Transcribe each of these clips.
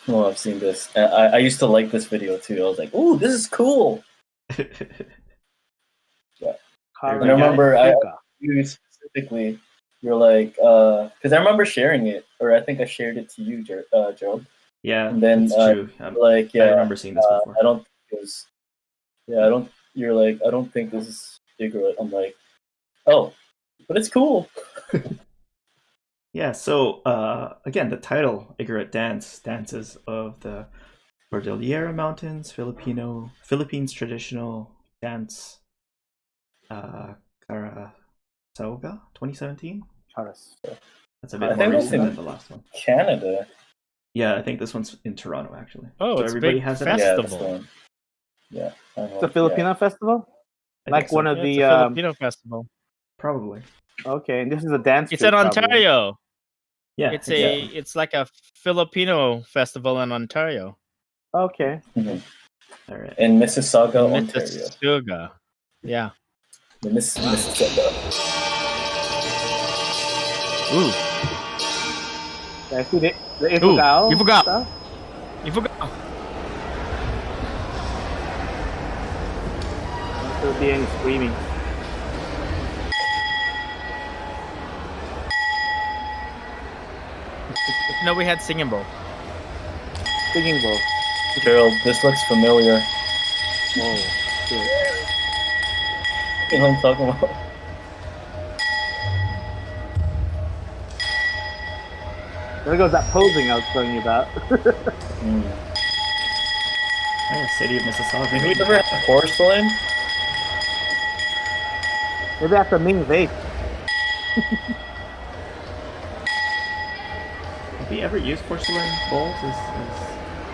Oh, I've seen this. I used to like this video too. I was like, "Ooh, this is cool." Yeah. And I remember you specifically, you're like, because I remember sharing it, or I think I shared it to you, Joe. Yeah, and then that's true. like, yeah, I remember seeing this before. I don't think it was. Yeah, I don't. You're like, I don't think this is Igorot. I'm like, oh, but it's cool. Yeah, so again, the title Igorot Dance, dances of the Cordillera Mountains, Philippines traditional dance, Carasauga, 2017. That's a bit more recent than the last one. Canada. Yeah, I think this one's in Toronto actually. Oh, so it's everybody big has it. festival. Yeah, it's a Filipino festival. Like so. one of the it's a Filipino festival. Probably. Okay, and this is a dance. It's in Ontario. Yeah, it's like a Filipino festival in Ontario. Okay. Mm-hmm. All right. In Mississauga, Ontario. Mississauga. Yeah. The Mississauga. Ooh. I see the Ifugao. Ifugao. There'll be any screaming. No, we had singing bowl. Singing bowl. Gerald, this looks familiar. Oh, shit. You know what I'm talking about? There goes that posing I was telling you about. Yeah, city of Mississauga. Did we ever have porcelain? Maybe that's a Ming vase. Have you ever used porcelain bowls?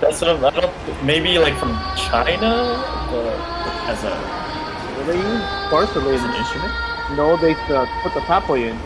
That's what I don't. Maybe like from China, as a. What do they use? Porcelain. As an instrument? No, they put the tapoy in.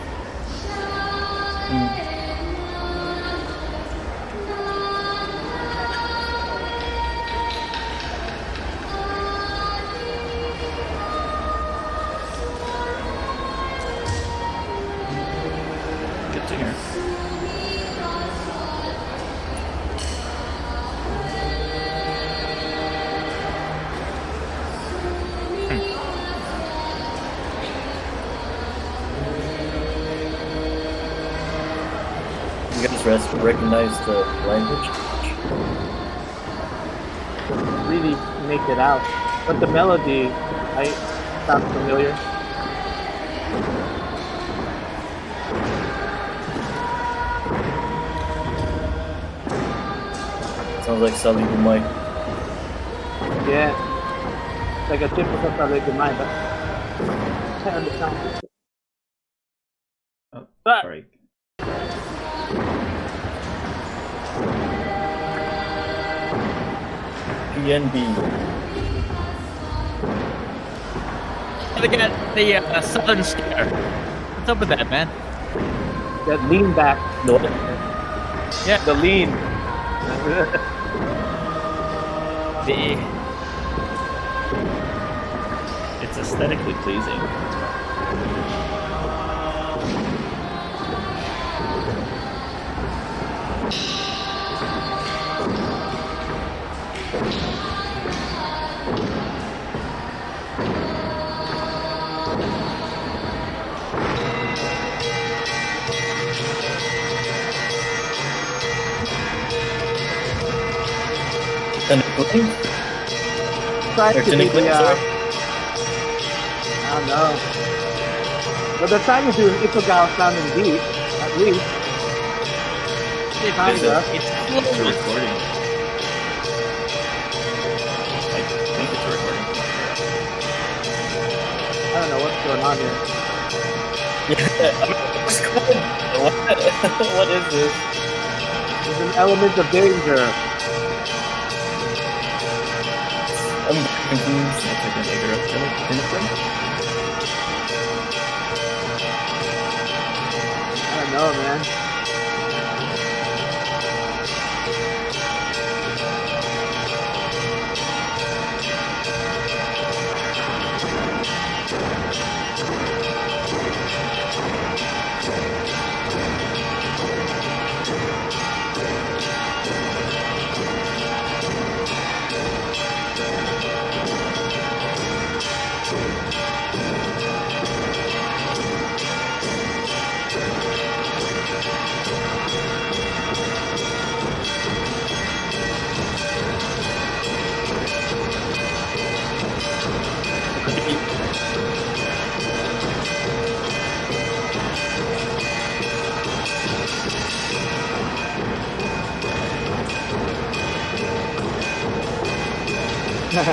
Recognize the language. Really make it out, but the melody, sounds familiar. Sounds like Sally Gumay. Yeah, like a typical Sally Gumay, but I can't understand. Oh, sorry. PNB. Look at the Southern Scare. What's up with that, man? That lean back. No. Yeah, the lean. It's aesthetically pleasing. Try to be the, I don't know. But they're trying to do an Ifugao sounding beat, at least. It's recording. I think it's recording. I don't know what's going on here. What is this? There's an element of danger. I'm confused. It's like an Igorot thing. I don't know, man. Doing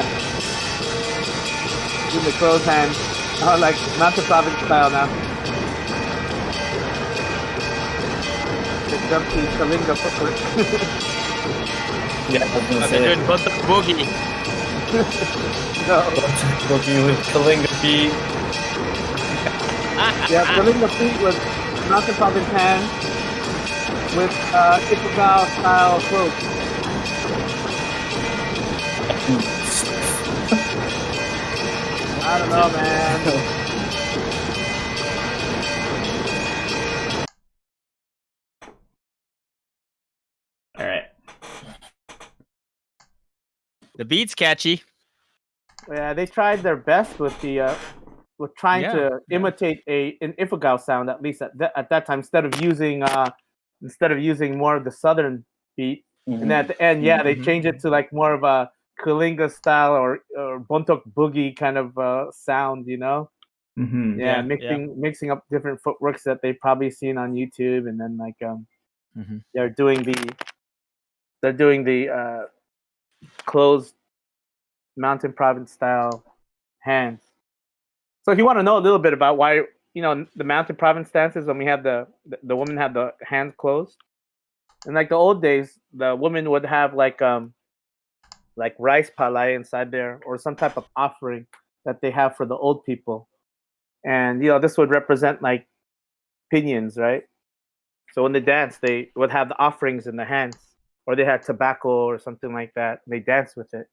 the closed hand. Oh, like Mountain Province style now. The jumpy Kalinga footwork. Yeah, I was gonna They're say. doing Bunta Boogie. No. Boogie with Kalinga feet. Yeah, Kalinga feet with Mountain Province hand with Ifugao style float. I don't know, man. All right. The beat's catchy. Yeah, they tried their best with the with trying to imitate an Ifugao sound, at least at that time, instead of using more of the southern beat. Mm-hmm. And at the end, they changed it to like more of a Kalinga style or Bontok Boogie kind of sound, you know? Mm-hmm. Mixing up different footworks that they've probably seen on YouTube, and then like they're doing the closed Mountain Province style hands. So if you want to know a little bit about why, the Mountain Province dances, when we had the woman had the hands closed, in like the old days, the woman would have like rice palay inside there, or some type of offering that they have for the old people. And this would represent like opinions, right? So when they dance, they would have the offerings in the hands, or they had tobacco or something like that. They dance with it,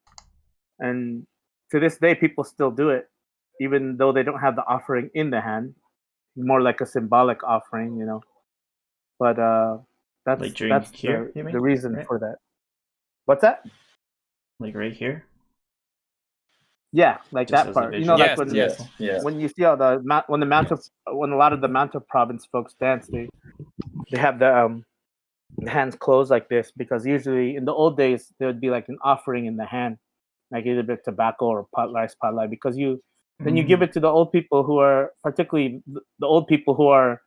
and to this day, people still do it, even though they don't have the offering in the hand. More like a symbolic offering, But that's Like during here, the reason for that. What's that? Like right here. Yeah, like Just that as a part. visual. Like when when you see when a lot of the Mountain Province folks dance, they have the hands closed like this, because usually in the old days there would be like an offering in the hand, like either a bit of tobacco or rice palay, because you give it to the old people, who are particularly the old people who are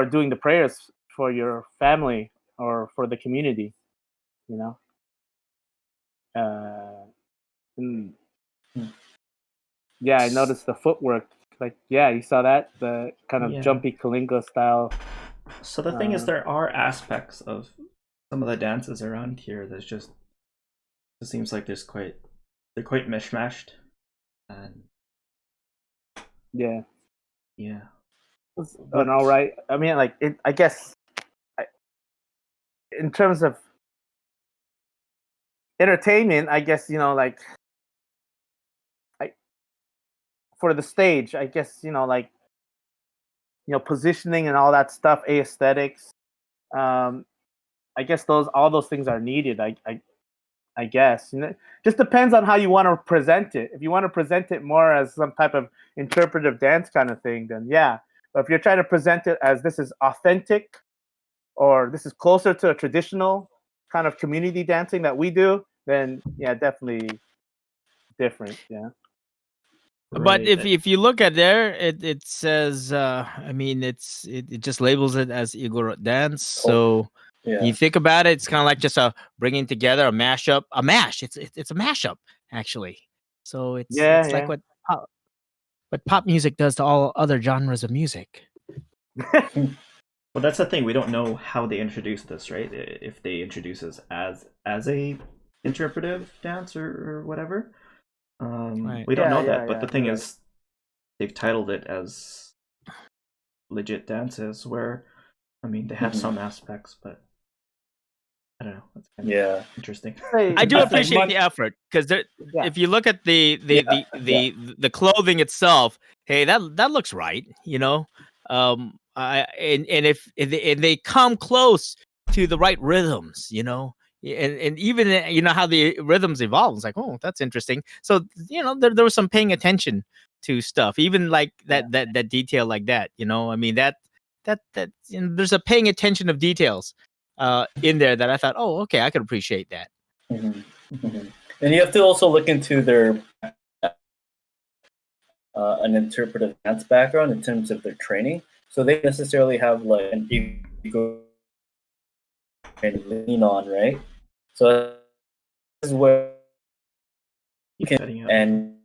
doing the prayers for your family or for the community, and I noticed the footwork. Like, you saw that, the kind of jumpy Kalinga style. So the thing is, there are aspects of some of the dances around here that's just, it seems like they're quite mishmashed, and But all right. I mean, like, I guess, in terms of entertainment, I guess, like, for the stage, I guess, like, positioning and all that stuff, aesthetics. I guess all those things are needed. I guess, just depends on how you want to present it. If you want to present it more as some type of interpretive dance kind of thing, then yeah. But if you're trying to present it as this is authentic, or this is closer to a traditional kind of community dancing that we do, then definitely different. Yeah. But if you look at there, it says, it just labels it as Igorot Dance. So you think about it, it's kind of like just a bringing together, a mashup, a mash. It's a mashup, actually. So it's like what pop music does to all other genres of music. Well, that's the thing. We don't know how they introduced this, right? If they introduce this as a interpretive dance or whatever. We don't know that, but the thing is, they've titled it as legit dances, where, they have some aspects, but I don't know. That's kind of interesting. I do appreciate the effort, because if you look at the clothing itself, hey, that looks right, and if they come close to the right rhythms, and even how the rhythms evolve, it's like, oh, that's interesting. So there was some paying attention to stuff, even like that detail like that. That there's a paying attention of details in there that I thought, oh, okay, I could appreciate that. And you have to also look into their an interpretive dance background in terms of their training. So they necessarily have like an ego and lean on, right? So this is where and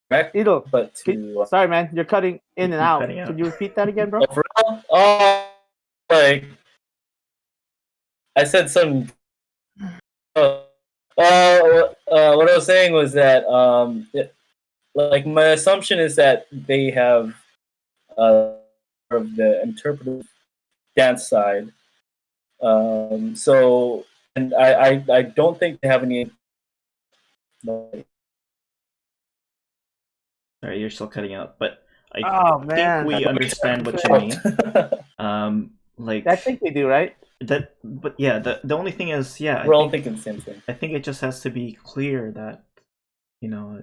correct, Idol, but to sorry, man, you're cutting in and out. cutting out. Could you repeat that again, bro? for real? Like I said some. What I was saying was that like my assumption is that they have of the interpretive dance side. So and I don't think they have any. Sorry, you're still cutting out, but I man, think we understand what you mean. Like I think they do, right? That, but yeah, the only thing is, yeah, we're all thinking the same thing. I think it just has to be clear that, you know,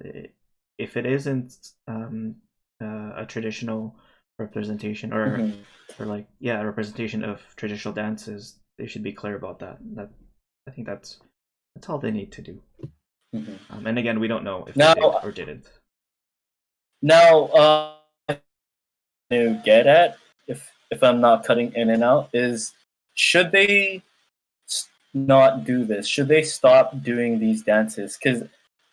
if it isn't a traditional representation or like a representation of traditional dances, they should be clear about that. I think that's all they need to do. And again, we don't know if they did or didn't. Now, to get at, if I'm not cutting in and out, is should they not do this? Should they stop doing these dances? Because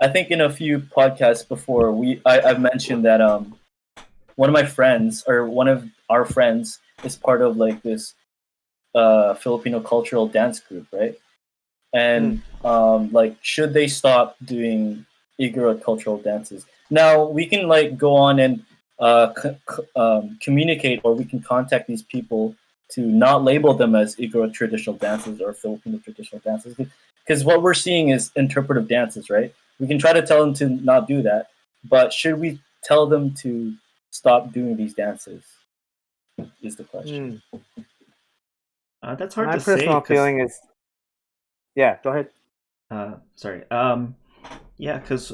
I think in a few podcasts before, I've mentioned that one of my friends or one of our friends is part of like this Filipino cultural dance group, right? And like, should they stop doing Igorot cultural dances? Now we can like go on and communicate, or we can contact these people to not label them as Igorot traditional dances or Filipino traditional dances, because what we're seeing is interpretive dances, right? We can try to tell them to not do that, but should we tell them to stop doing these dances? Is the question. That's hard My to say. My personal feeling is, yeah. Go ahead. Sorry. Yeah, because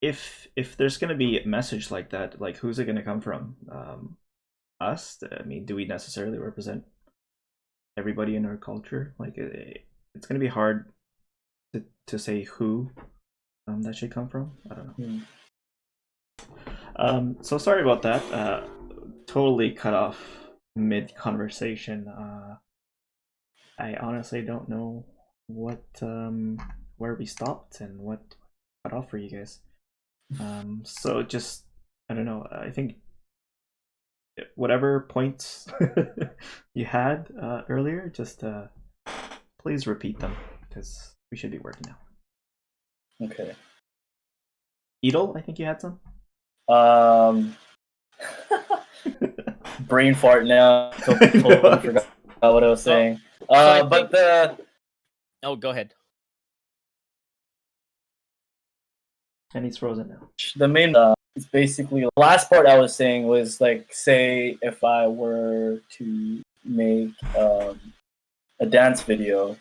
if there's gonna be a message like that, like who's it gonna come from? Us? I mean, do we necessarily represent everybody in our culture? Like, it's gonna be hard to say who that should come from. I don't know. So sorry about that. Totally cut off mid conversation. I honestly don't know what where we stopped and what cut off for you guys. So just, I don't know. I think whatever points you had earlier, just please repeat them, because we should be working now. Okay. Edel, I think you had some. Brain fart now. Totally forgot what I was saying. But the. Oh, go ahead. And he's frozen now. The main is basically the last part I was saying was like, say if I were to make a dance video,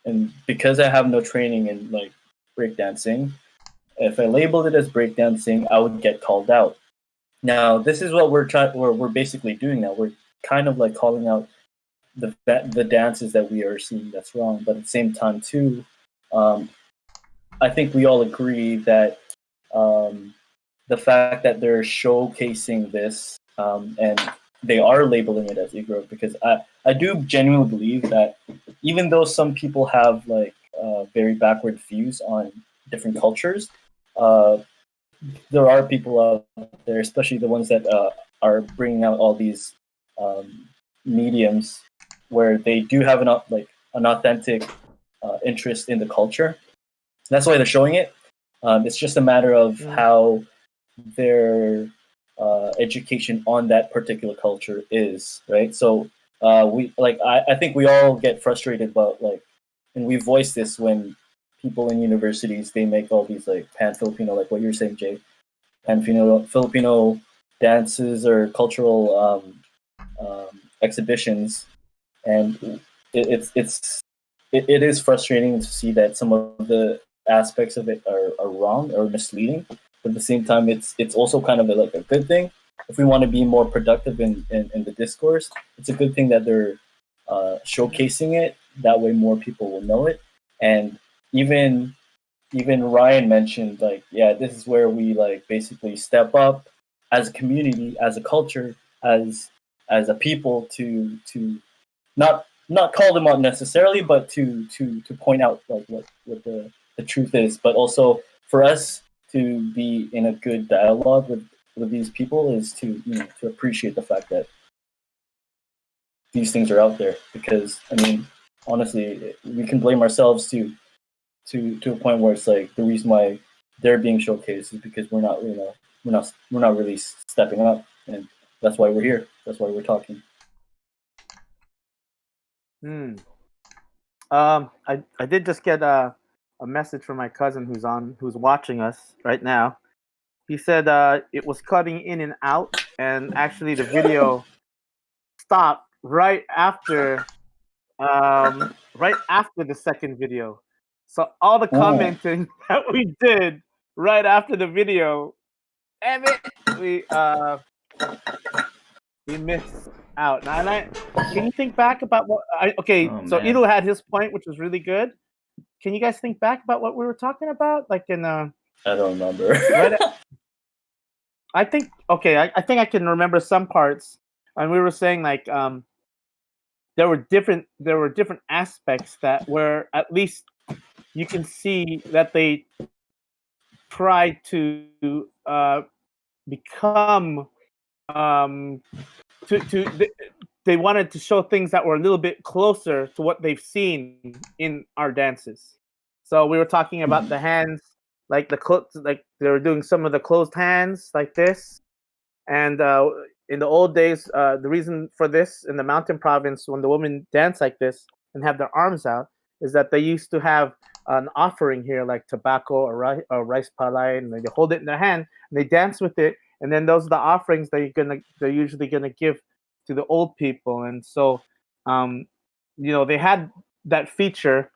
and because I have no training in like breakdancing, if I labeled it as breakdancing, I would get called out. Now this is what we're basically doing now. We're kind of like calling out the dances that we are seeing that's wrong, but at the same time too, I think we all agree that the fact that they're showcasing this and they are labeling it as Igorot, because I do genuinely believe that even though some people have like very backward views on different cultures, there are people out there, especially the ones that are bringing out all these mediums where they do have an authentic interest in the culture. That's why they're showing it. It's just a matter of how their education on that particular culture is, right? So I think we all get frustrated about like, and we voice this when people in universities, they make all these like pan-Filipino, like what you're saying, Jay, pan-Filipino dances or cultural exhibitions, and it is frustrating to see that some of the aspects of it are wrong or misleading, but at the same time it's also kind of like a good thing. If we want to be more productive in the discourse, it's a good thing that they're showcasing it. That way more people will know it. And even Ryan mentioned like, yeah, this is where we like basically step up as a community, as a culture, as a people to not call them out necessarily, but to point out like what the truth is, but also for us to be in a good dialogue with these people is to to appreciate the fact that these things are out there. Because I mean, honestly, we can blame ourselves to a point where it's like the reason why they're being showcased is because we're not really stepping up, and that's why we're here. That's why we're talking. I did just get a message from my cousin who's watching us right now. He said it was cutting in and out, and actually the video stopped right after the second video. So all the commenting that we did right after the video, damn it, we missed out. Now, can you think back about what? So Ido had his point, which was really good. Can you guys think back about what we were talking about? Like in I don't remember. I think I can remember some parts, and we were saying like there were different aspects that were, at least you can see that they tried to become they wanted to show things that were a little bit closer to what they've seen in our dances. So we were talking about the hands, like like they were doing some of the closed hands like this. And in the old days, the reason for this in the mountain province, when the women dance like this and have their arms out, is that they used to have an offering here, like tobacco or rice palay, and they hold it in their hand and they dance with it. And then those are the offerings they're usually gonna give to the old people. And so, they had that feature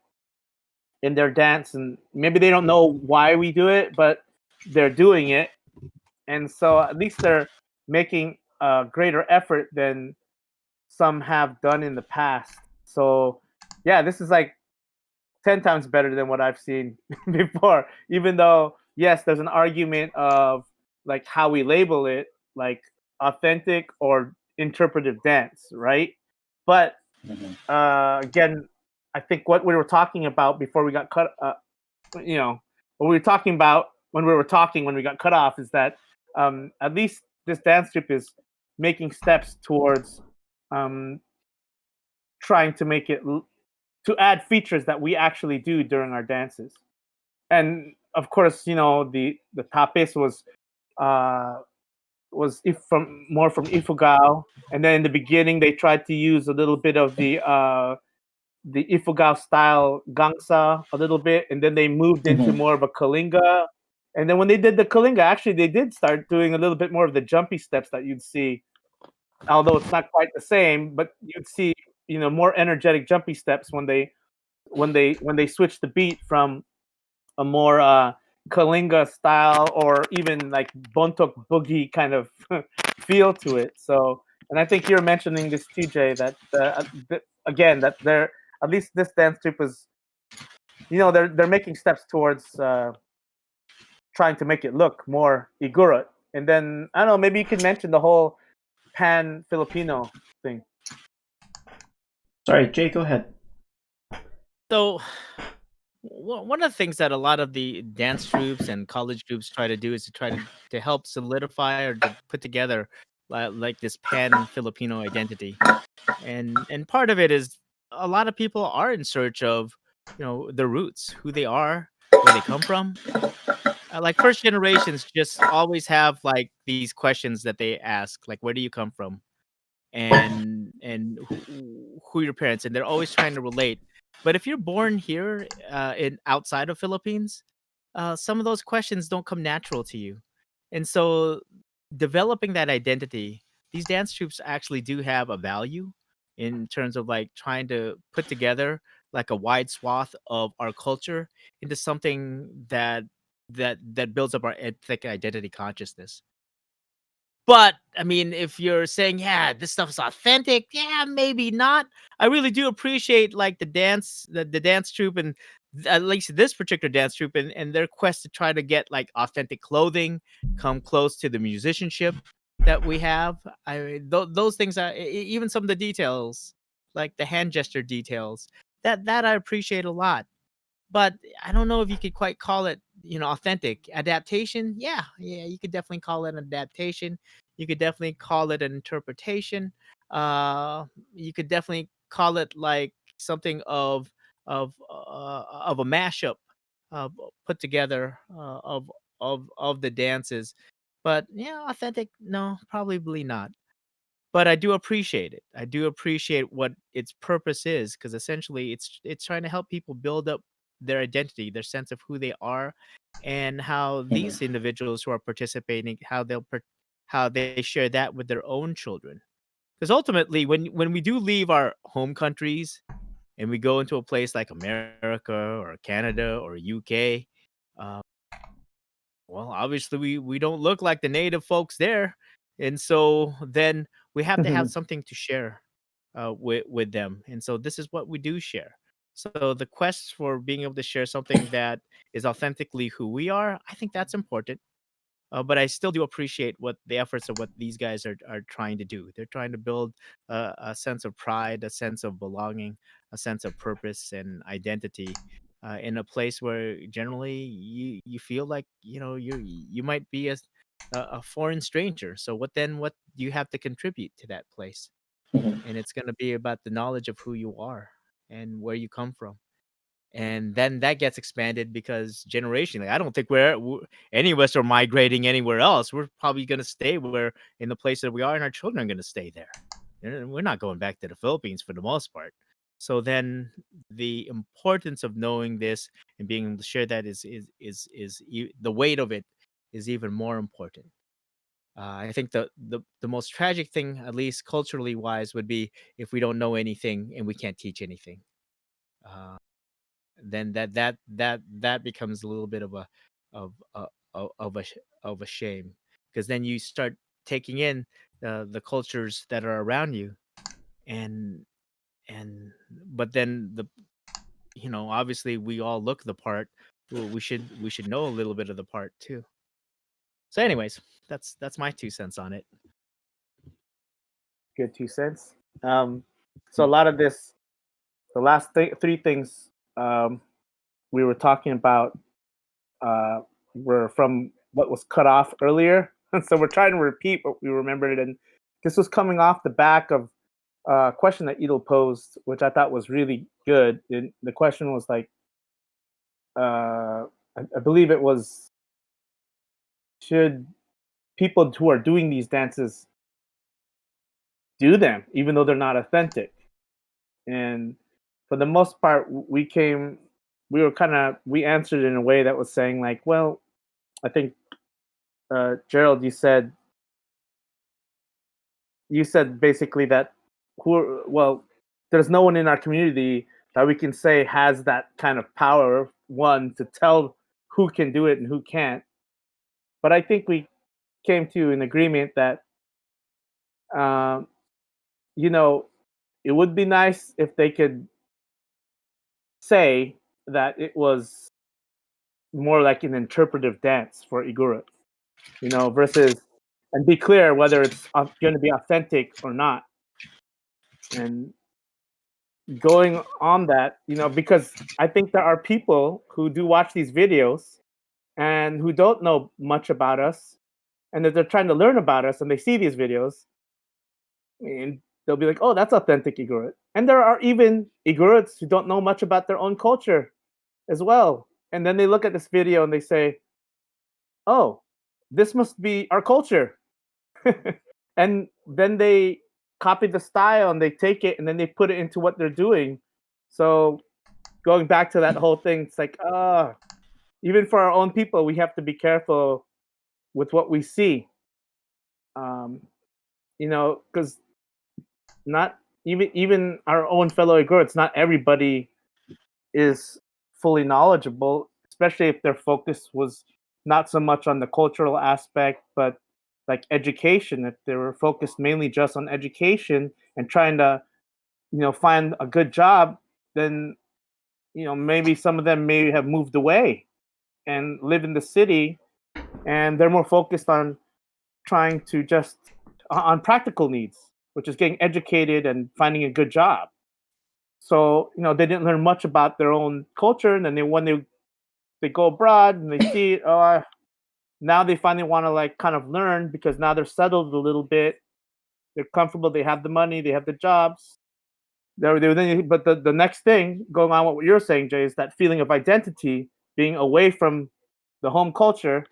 in their dance, and maybe they don't know why we do it, but they're doing it. And so at least they're making a greater effort than some have done in the past. So yeah, this is like 10 times better than what I've seen before, even though, yes, there's an argument of like how we label it, like authentic or interpretive dance, right? But again, I think what we were talking about before we got cut, what we were talking about when we got cut off, is that at least this dance troupe is making steps towards trying to make it to add features that we actually do during our dances. And of course, the tapis was from Ifugao, and then in the beginning they tried to use a little bit of the Ifugao style gangsa a little bit, and then they moved into more of a kalinga. And then when they did the kalinga, actually they did start doing a little bit more of the jumpy steps that you'd see, although it's not quite the same, but you'd see more energetic jumpy steps when they switched the beat from a more kalinga style or even like bontok boogie kind of feel to it. So, and I think you're mentioning this, TJ, that again, that they're, at least this dance troupe is, they're making steps towards trying to make it look more Igorot. And then I don't know, maybe you could mention the whole pan Filipino thing. Sorry, Jay, go ahead. So one of the things that a lot of the dance troupes and college groups try to do is to try to help solidify or to put together like this pan Filipino identity. And part of it is a lot of people are in search of their roots, who they are, where they come from. Like first generations just always have like these questions that they ask, like where do you come from, and who are your parents, and they're always trying to relate. But if you're born here in outside of Philippines, some of those questions don't come natural to you. And so developing that identity, these dance troupes actually do have a value in terms of like trying to put together like a wide swath of our culture into something that builds up our ethnic identity consciousness. But I mean, if you're saying, yeah, this stuff is authentic, yeah, maybe not. I really do appreciate like the dance troupe, and at least this particular dance troupe, and their quest to try to get like authentic clothing, come close to the musicianship that we have. I mean, those things are even some of the details, like the hand gesture details, that I appreciate a lot. But I don't know if you could quite call it authentic adaptation. Yeah, you could definitely call it an adaptation. You could definitely call it an interpretation. You could definitely call it like something of a mashup, put together, of the dances. But yeah, authentic, no, probably not. But I do appreciate it. I do appreciate what its purpose is, because essentially it's trying to help people build up their identity, their sense of who they are, and how Mhm. these individuals who are participating, how they share that with their own children. Because ultimately, when we do leave our home countries and we go into a place like America or Canada or UK, uh, well, obviously we don't look like the native folks there, and so then we have to have something to share, with them, and so this is what we do share. So the quest for being able to share something that is authentically who we are, I think that's important. But I still do appreciate what the efforts of what these guys are trying to do. They're trying to build a sense of pride, a sense of belonging, a sense of purpose and identity, in a place where generally you feel like you might be a foreign stranger. So what do you have to contribute to that place? Mhm. And it's going to be about the knowledge of who you are and where you come from, and then that gets expanded because generationally, I don't think any of us are migrating anywhere else. We're probably going to stay where in the place that we are, and our children are going to stay there. We're not going back to the Philippines for the most part. So then, the importance of knowing this and being able to share that the weight of it is even more important. I think the most tragic thing, at least culturally wise, would be if we don't know anything and we can't teach anything. Uh, then that becomes a little bit of a of a shame, because then you start taking in the cultures that are around you, and and but then obviously we all look the part. Well, we should know a little bit of the part too. So anyways, that's my 2 cents on it. Good 2 cents. So a lot of this, the last three things we were talking about uh, were from what was cut off earlier. So we're trying to repeat what we remembered, and this was coming off the back of a question that Edel posed, which I thought was really good. And the question was like, I believe it was, should people who are doing these dances do them even though they're not authentic? And for the most part, we answered in a way that was saying like, well, I think Gerald, you said basically that there's no one in our community that we can say has that kind of power, one, to tell who can do it and who can't. But I think we came to an agreement that um, you know it would be nice if they could say that it was more like an interpretive dance for Igorot, versus, and be clear whether it's going to be authentic or not. And going on that, because I think there are people who do watch these videos and who don't know much about us, and that they're trying to learn about us, and they see these videos, and they'll be like, "Oh, that's authentic Igorot." And there are even Igorots who don't know much about their own culture as well, and then they look at this video and they say, "Oh, this must be our culture." And then they copy the style and they take it and then they put it into what they're doing. So going back to that whole thing, it's like, even for our own people, we have to be careful with what we see. Um, because not even our own fellow Igorots, not everybody is fully knowledgeable, especially if their focus was not so much on the cultural aspect, but like education. If they were focused mainly just on education and trying to, find a good job, then maybe some of them may have moved away and live in the city, and they're more focused on trying to just on practical needs, which is getting educated and finding a good job. So they didn't learn much about their own culture, and then when they they go abroad and they see it. Now they finally want to like kind of learn because now they're settled a little bit. They're comfortable. They have the money. They have the jobs. But the next thing going on, what you're saying, Jay, is that feeling of identity, being away from the home culture,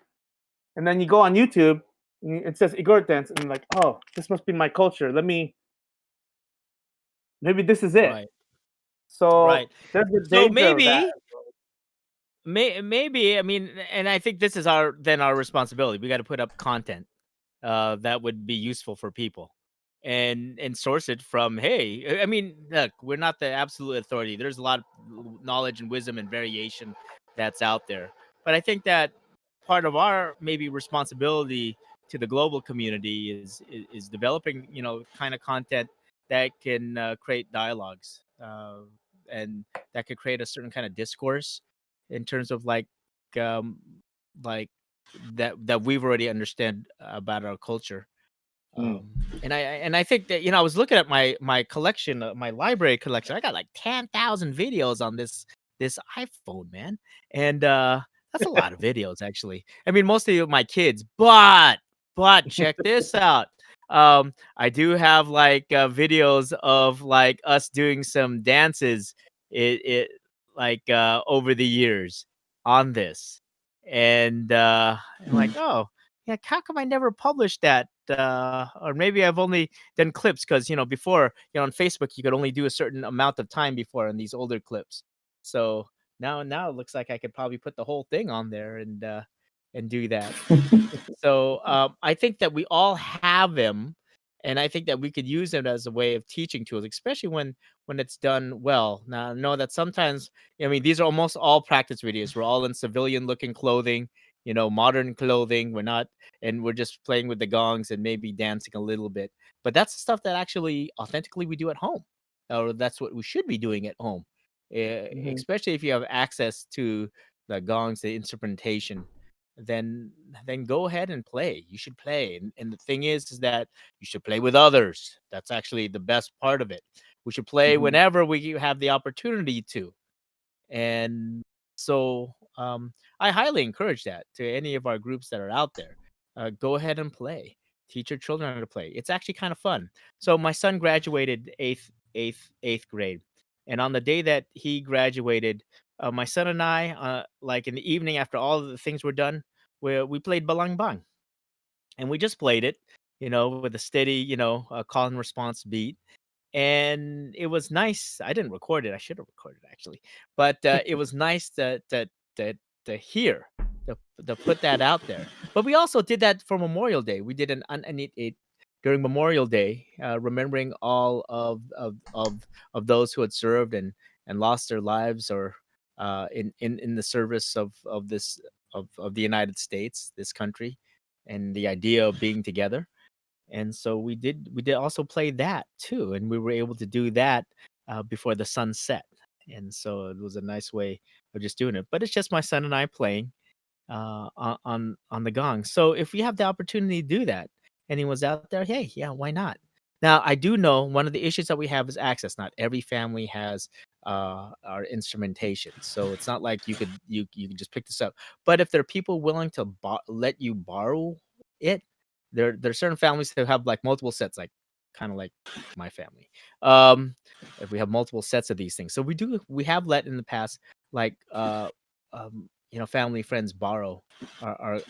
and then you go on YouTube, and it says Igorot Dance, and you're like, oh, this must be my culture. Maybe this is it. Right. So Right. there's the So danger of that. maybe I mean, and I think this is our responsibility. We got to put up content that would be useful for people, and source it from. Hey, I mean, look, we're not the absolute authority. There's a lot of knowledge and wisdom and variation that's out there, but I think that part of our maybe responsibility to the global community is developing, kind of content that can create dialogues, and that could create a certain kind of discourse in terms of um that we've already understand about our culture. And I think that, I was looking at my collection, my library collection. I got like 10,000 videos on this iPhone, man. And that's a lot of videos, actually. I mean, mostly of my kids, but check this out. I do have like videos of like us doing some dances it like over the years on this. And I'm like, oh yeah, how come I never published that? Or maybe I've only done clips because, before, on Facebook you could only do a certain amount of time before in these older clips. So now it looks like I could probably put the whole thing on there and do that. So I think that we all have them, and I think that we could use them as a way of teaching tools, especially when it's done well. Now, I know that sometimes, I mean, these are almost all practice videos. We're all in civilian-looking clothing, modern clothing. We're just playing with the gongs and maybe dancing a little bit. But that's the stuff that actually authentically we do at home, or that's what we should be doing at home, especially if you have access to the gongs, the instrumentation. Then go ahead and play. You should play, and the thing is that you should play with others. That's actually the best part of it. We should play whenever we have the opportunity to. And so I highly encourage that to any of our groups that are out there. Go ahead and play. Teach your children how to play. It's actually kind of fun. So my son graduated eighth grade, and on the day that he graduated, my son and I, like in the evening after all of the things were done, we played Balang Bang, and we just played it, with a steady, call and response beat. And it was nice. I didn't record it. I should have recorded, actually, but it was nice to hear, to put that out there. But we also did that for Memorial Day. We did it during Memorial Day, remembering all of those who had served and lost their lives, or in the service of this of the United States, this country, and the idea of being together. And so we did also play that too, and we were able to do that before the sun set. And so it was a nice way of just doing it. But it's just my son and I playing on the gong. So if we have the opportunity to do that, and he was out there, hey, yeah, why not? Now I do know one of the issues that we have is access. Not every family has our instrumentation, so it's not like you could just pick this up. But if there are people willing to let you borrow it, there are certain families that have like multiple sets, like kind of like my family. If we have multiple sets of these things, so we have let in the past, like family friends borrow our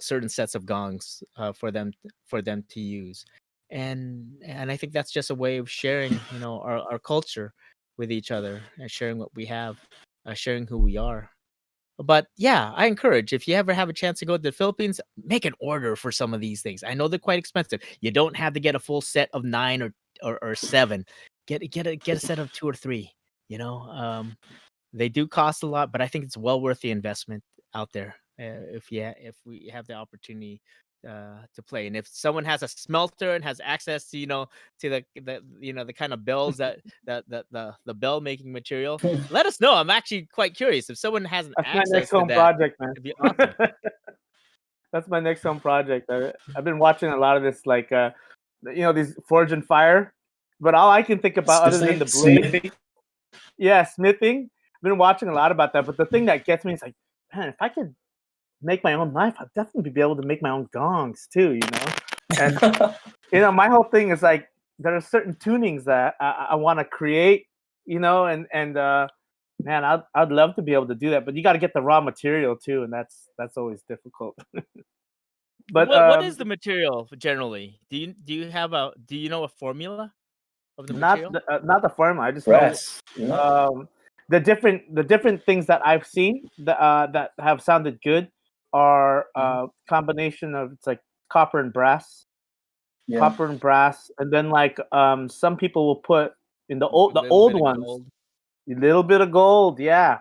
certain sets of gongs for them to use. And I think that's just a way of sharing, our culture with each other, and sharing what we have, sharing who we are. But yeah, I encourage, if you ever have a chance to go to the Philippines, make an order for some of these things. I know they're quite expensive. You don't have to get a full set of 9 or 7. Get a set of 2 or 3. They do cost a lot, but I think it's well worth the investment out there, if we have the opportunity to play. And if someone has a smelter and has access to the kind of bells the bell making material, let us know. I'm actually quite curious if someone has an That's my access next to home that. project, man. It'd be awesome. That's my next home project. I've been watching a lot of this, like these Forge and Fire, but all I can think about other than the blade, Smithing. yeah, smithing. I've been watching a lot about that, but the thing that gets me is like, man, if I could make my own knife, I'd definitely be able to make my own gongs too, And my whole thing is like there are certain tunings that I want to create, and man, I'd love to be able to do that, but you got to get the raw material too, and that's always difficult. But what is the material generally? Do you know a formula of the material? Not the formula. I just Brass. know the different things that I've seen that have sounded good are combination of it's like copper and brass. Yeah. Copper and brass, and then like some people will put in the old ones a little bit of gold. Yeah,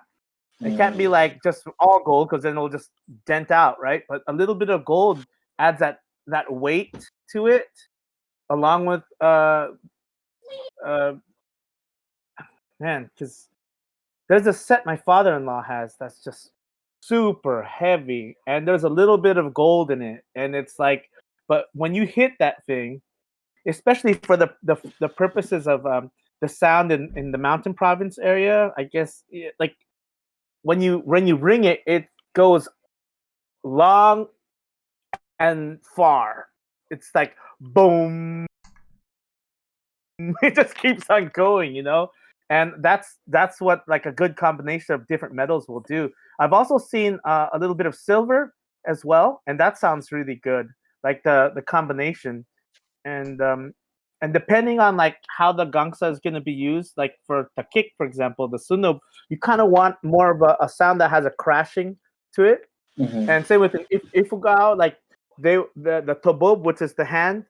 it can't be like just all gold because then it'll just dent out, right? But a little bit of gold adds that weight to it, along with man, because there's a set my father-in-law has that's just super heavy, and there's a little bit of gold in it, and it's like. But when you hit that thing, especially for the purposes of the sound in the mountain province area, I guess like when you ring it, it goes long and far. It's like boom. It just keeps on going, and that's what like a good combination of different metals will do. I've also seen a little bit of silver as well, and that sounds really good. Like the combination, and depending on like how the gangsa is going to be used, like for the kick, for example, the sunub, you kind of want more of a sound that has a crashing to it. Mm-hmm. And same with an ifugao, like the tobob, which is the hand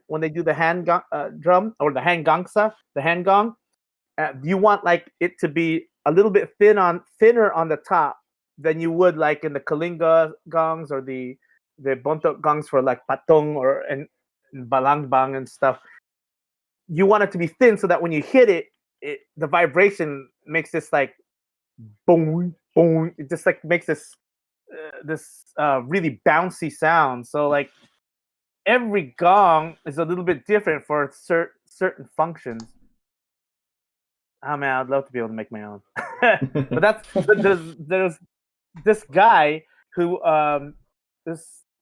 when they do the hand drum or the hand gangsa, the hand gong, you want like it to be a little bit thinner on the top than you would like in the kalinga gongs or the bontok gongs for like patong and balangbang and stuff. You want it to be thin so that when you hit it, the vibration makes this like boom, boom. It just like makes this really bouncy sound. So like every gong is a little bit different for certain functions. Oh man, I'd love to be able to make my own. But there's this guy who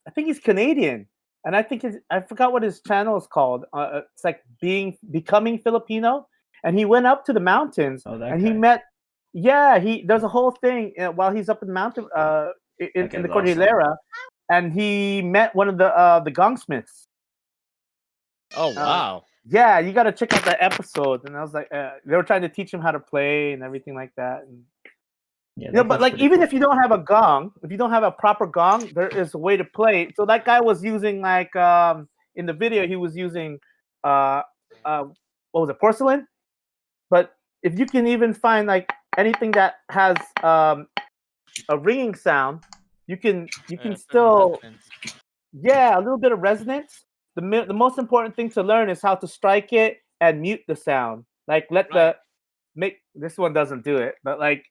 I think he's Canadian, and I think I forgot what his channel is called. It's like becoming Filipino, and he went up to the mountains and he met. Yeah, there's a whole thing while he's up in the mountain in the Cordillera, and he met one of the gongsmiths. Oh wow! Yeah, you got to check out that episode. And I was like, they were trying to teach him how to play and everything like that. And, yeah, but like even if you don't have a gong, if you don't have a proper gong, there is a way to play it. So that guy was using like in the video he was using what was it, porcelain? But if you can even find like anything that has a ringing sound, you can still a little bit of resonance. The most important thing to learn is how to strike it and mute the sound. Like this one doesn't do it, but like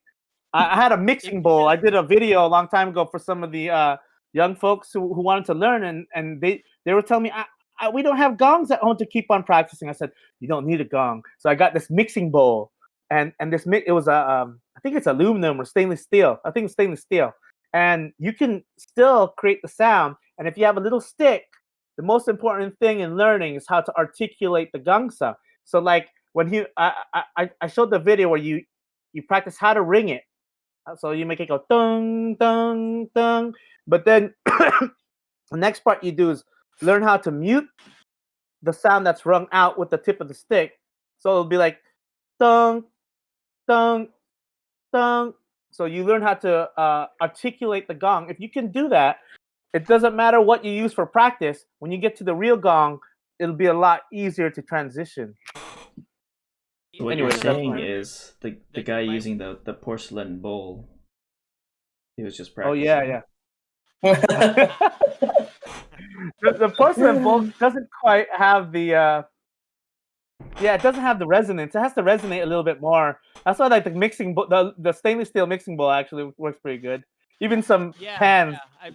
I had a mixing bowl. I did a video a long time ago for some of the young folks who wanted to learn, and they were telling me we don't have gongs at home to keep on practicing. I said you don't need a gong, so I got this mixing bowl, and this it was I think it's aluminum or stainless steel. I think it's stainless steel, and you can still create the sound. And if you have a little stick, the most important thing in learning is how to articulate the gangsa. So like when I showed the video where you practice how to ring it. So you make it go dung dung dung, but then the next part you do is learn how to mute the sound that's rung out with the tip of the stick. So it'll be like dung dung dung. So you learn how to articulate the gong. If you can do that, it doesn't matter what you use for practice. When you get to the real gong, it'll be a lot easier to transition. What you're saying is the guy using the porcelain bowl, he was just practicing. Oh yeah. the porcelain bowl doesn't quite have the it doesn't have the resonance. It has to resonate a little bit more. That's why like the mixing bowl, the stainless steel mixing bowl actually works pretty good. Even some pans. Yeah.